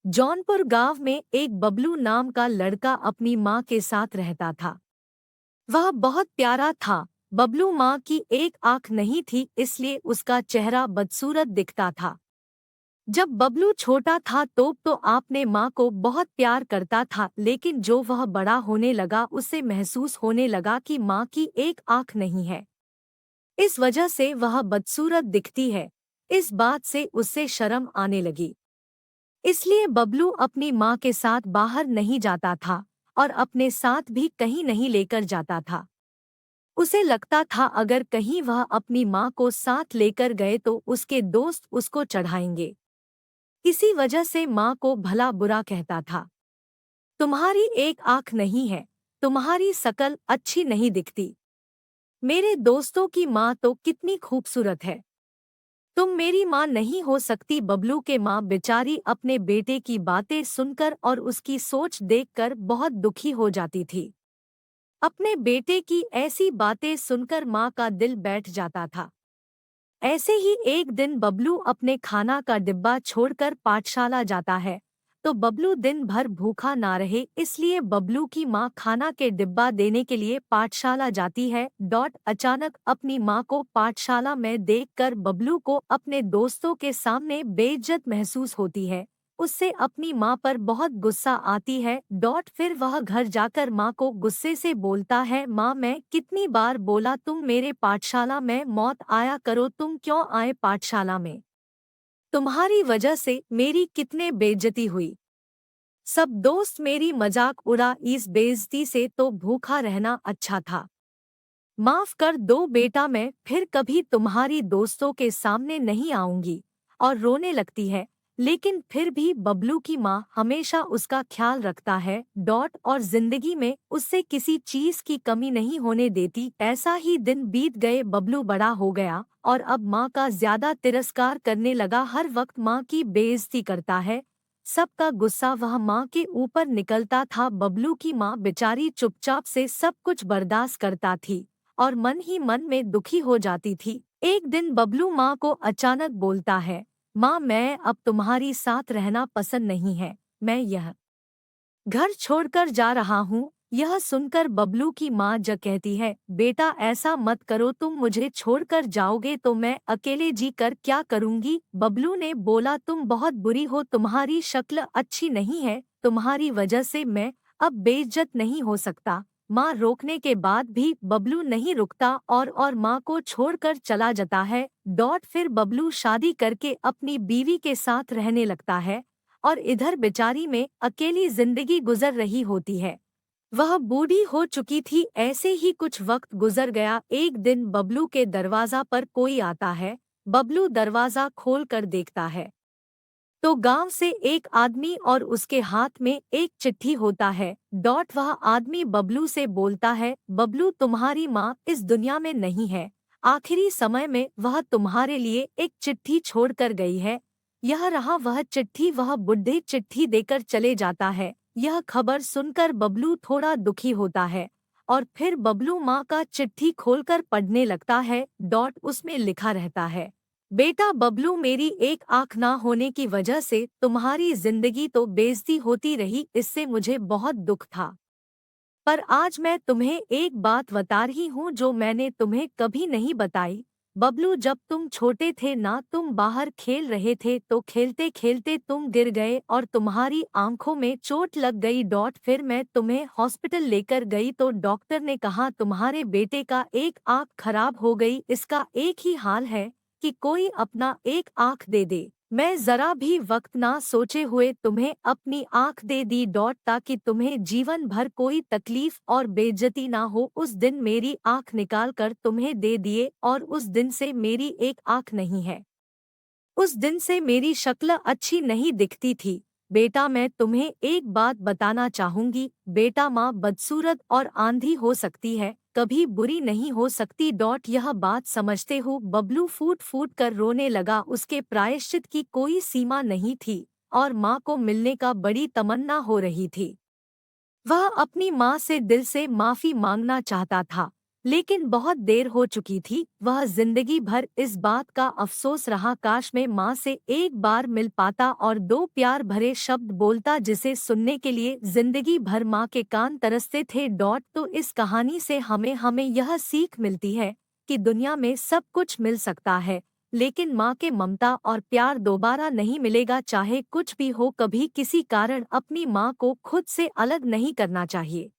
जौनपुर गांव में एक बबलू नाम का लड़का अपनी माँ के साथ रहता था। वह बहुत प्यारा था। बबलू माँ की एक आंख नहीं थी, इसलिए उसका चेहरा बदसूरत दिखता था। जब बबलू छोटा था तो आपने माँ को बहुत प्यार करता था, लेकिन जो वह बड़ा होने लगा उसे महसूस होने लगा कि माँ की एक आंख नहीं है। इस वजह से वह बदसूरत दिखती है। इस बात से उससे शर्म आने लगी। इसलिए बबलू अपनी माँ के साथ बाहर नहीं जाता था और अपने साथ भी कहीं नहीं लेकर जाता था। उसे लगता था अगर कहीं वह अपनी माँ को साथ लेकर गए तो उसके दोस्त उसको चढ़ाएंगे। इसी वजह से माँ को भला बुरा कहता था। तुम्हारी एक आंख नहीं है, तुम्हारी शकल अच्छी नहीं दिखती। मेरे दोस्तों की माँ तो कितनी खूबसूरत है, तुम मेरी माँ नहीं हो सकती। बबलू के माँ बेचारी अपने बेटे की बातें सुनकर और उसकी सोच देखकर बहुत दुखी हो जाती थी। अपने बेटे की ऐसी बातें सुनकर माँ का दिल बैठ जाता था। ऐसे ही एक दिन बबलू अपने खाना का डिब्बा छोड़कर पाठशाला जाता है। तो बबलू दिन भर भूखा ना रहे, इसलिए बबलू की माँ खाना के डिब्बा देने के लिए पाठशाला जाती है। अचानक अपनी माँ को पाठशाला में देखकर बबलू को अपने दोस्तों के सामने बेइज्जत महसूस होती है। उससे अपनी माँ पर बहुत गुस्सा आती है। फिर वह घर जाकर माँ को गुस्से से बोलता है, माँ मैं कितनी बार बोला तुम मेरे पाठशाला में मत आया करो, तुम क्यों आए पाठशाला में? तुम्हारी वजह से मेरी कितने बेइज्जती हुई। सब दोस्त मेरी मजाक उड़ा, इस बेइज्जती से तो भूखा रहना अच्छा था। माफ कर दो बेटा, मैं फिर कभी तुम्हारी दोस्तों के सामने नहीं आऊंगी। और रोने लगती है। लेकिन फिर भी बबलू की माँ हमेशा उसका ख्याल रखता है। और जिंदगी में उससे किसी चीज की कमी नहीं होने देती। ऐसा ही दिन बीत गए, बबलू बड़ा हो गया और अब माँ का ज्यादा तिरस्कार करने लगा। हर वक्त माँ की बेइज्जती करता है। सबका गुस्सा वह माँ के ऊपर निकलता था। बबलू की माँ बेचारी चुपचाप से सब कुछ बर्दाश्त करता थी और मन ही मन में दुखी हो जाती थी। एक दिन बबलू माँ को अचानक बोलता है, माँ मैं अब तुम्हारी साथ रहना पसंद नहीं है, मैं यह घर छोड़कर जा रहा हूँ। यह सुनकर बबलू की माँ कहती है, बेटा ऐसा मत करो, तुम मुझे छोड़कर जाओगे तो मैं अकेले जी कर क्या करूँगी। बबलू ने बोला, तुम बहुत बुरी हो, तुम्हारी शक्ल अच्छी नहीं है, तुम्हारी वजह से मैं अब बेइज्जत नहीं हो सकता। माँ रोकने के बाद भी बबलू नहीं रुकता और माँ को छोड़कर चला जाता है। फिर बबलू शादी करके अपनी बीवी के साथ रहने लगता है और इधर बेचारी में अकेली जिंदगी गुजर रही होती है। वह बूढ़ी हो चुकी थी। ऐसे ही कुछ वक्त गुजर गया। एक दिन बबलू के दरवाजा पर कोई आता है। बबलू दरवाजा खोल कर देखता है तो गांव से एक आदमी और उसके हाथ में एक चिट्ठी होता है। वह आदमी बबलू से बोलता है, बबलू तुम्हारी माँ इस दुनिया में नहीं है, आखिरी समय में वह तुम्हारे लिए एक चिट्ठी छोड़कर गई है। यह रहा वह चिट्ठी। वह बुढ़े चिट्ठी देकर चले जाता है। यह खबर सुनकर बबलू थोड़ा दुखी होता है और फिर बबलू माँ का चिट्ठी खोलकर पढ़ने लगता है। उसमें लिखा रहता है, बेटा बबलू, मेरी एक आंख ना होने की वजह से तुम्हारी जिंदगी तो बेइज्जती होती रही, इससे मुझे बहुत दुख था। पर आज मैं तुम्हें एक बात बता रही हूँ जो मैंने तुम्हें कभी नहीं बताई। बबलू, जब तुम छोटे थे ना, तुम बाहर खेल रहे थे तो खेलते खेलते तुम गिर गए और तुम्हारी आंखों में चोट लग गई। फिर मैं तुम्हें हॉस्पिटल लेकर गई तो डॉक्टर ने कहा तुम्हारे बेटे का एक आंख खराब हो गई, इसका एक ही हाल है कि कोई अपना एक आंख दे दे। मैं जरा भी वक्त ना सोचे हुए तुम्हें अपनी आंख दे दी। ताकि तुम्हें जीवन भर कोई तकलीफ और बेइज्जती ना हो। उस दिन मेरी आंख निकाल कर तुम्हें दे दिए और उस दिन से मेरी एक आंख नहीं है। उस दिन से मेरी शक्ल अच्छी नहीं दिखती थी। बेटा मैं तुम्हें एक बात बताना चाहूंगी, बेटा माँ बदसूरत और आंधी हो सकती है, कभी बुरी नहीं हो सकती। यह बात समझते हुए बबलू फूट फूट कर रोने लगा। उसके प्रायश्चित की कोई सीमा नहीं थी और माँ को मिलने का बड़ी तमन्ना हो रही थी। वह अपनी माँ से दिल से माफी मांगना चाहता था, लेकिन बहुत देर हो चुकी थी। वह जिंदगी भर इस बात का अफसोस रहा, काश मैं माँ से एक बार मिल पाता और दो प्यार भरे शब्द बोलता जिसे सुनने के लिए जिंदगी भर माँ के कान तरसते थे। तो इस कहानी से हमें हमें यह सीख मिलती है कि दुनिया में सब कुछ मिल सकता है, लेकिन माँ के ममता और प्यार दोबारा नहीं मिलेगा। चाहे कुछ भी हो, कभी किसी कारण अपनी माँ को खुद से अलग नहीं करना चाहिए।